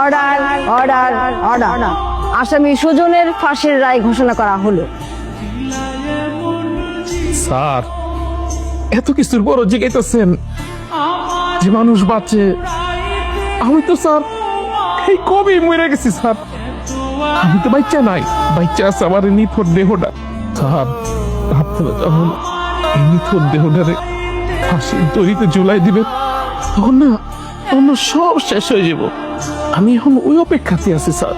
Order order order আসামি সুজনের ফাঁসির রায় ঘোষণা করা হলো। স্যার এত কিছুর বড় জিজ্ঞাইতেছেন যে মানুষ বাঁচে, আমি তো স্যার এই কবে মরে গেছি স্যার। আমি তো বাচ্চা নাই, বাচ্চা আছে আমার নিথর দেহটা। স্যার আপনারা যখন এই নিথর দেহটারে ফাঁসির দড়িতে ঝুলাই দিবেন তখন না অন্য সব শেষ হয়ে যাব। আমি এখন ওই অপেক্ষাতে আছি স্যার।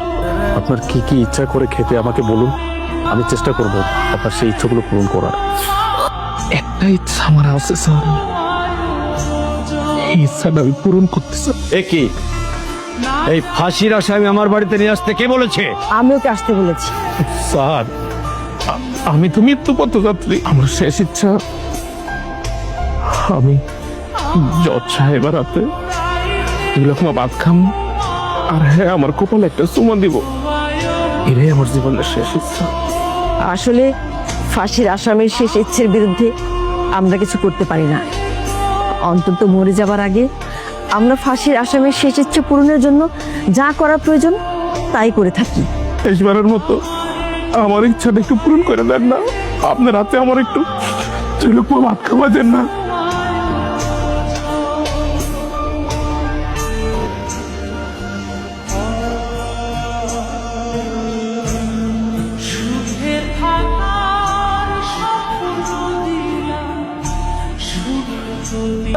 আপনার কি কি ইচ্ছা করে খেতে আমাকে বলুন, আমি চেষ্টা করব আপনার সেই ইচ্ছাগুলো পূরণ করার। একটা ইচ্ছা আমার আছে স্যার, এই ইচ্ছাটা আমি পূরণ করতে চাই। কি এই ফাঁসির আসামি আমার বাড়িতে নিয়ে আসতে কে বলেছে? আমি ওকে আসতে বলেছি। স্যার আমি তো মৃত্যু পথযাত্রী, আমার শেষ ইচ্ছা আমি জজ সাহেবের হাতে দুই লক্ষ ভাত খাম, আর হ্যাঁ আমার কপালে একটা চুমা দিব। এটাই আমার জীবনের শেষ ইচ্ছা। আসলে ফাঁসির আসামির শেষ ইচ্ছের বিরুদ্ধে আমরা কিছু করতে পারি না। অন্তত মরে যাবার আগে আমরা ফাঁসির আসামির শেষ ইচ্ছে পূরণের জন্য যা করা প্রয়োজন তাই করে থাকি। শেষবারের মতো আমার ইচ্ছাটা একটু পূরণ করে দেন না, আপনার হাতে আমার একটু দুই লক্ষ ভাত খাওয়া দেন না।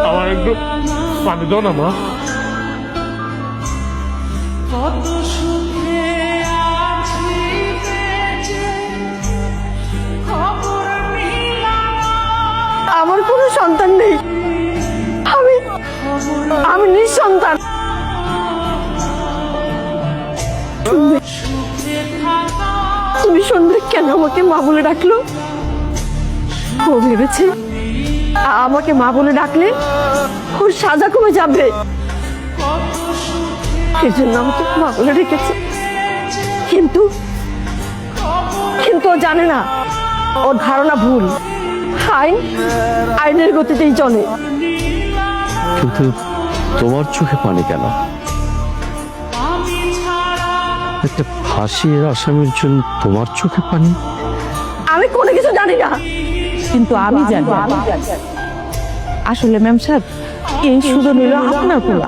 আমার একটু পানি দাও না মা। আমার কোনো সন্তান নেই, আমি নিঃসন্তান। তুমি শুনলে কেন আমাকে মা বলে ডাকলো? ও ভেবেছে আমাকে মা বলে ডাকলে ওর সাজা কমে যাবে, এই জন্য আমাকে মা বলে রেখেছে। কিন্তু ও জানে না, ওর ধারণা ভুল। আইনের গতিতেই চলে। কিন্তু তোমার চোখে পানি কেন? একটা ফাঁসির আসামির জন্য তোমার চোখে পানি? আমি কোনো কিছু জানি না, কিন্তু আমি জানি। আসলে ম্যাম সাহেব, এই সুযোগ নিল আপনার পোলা।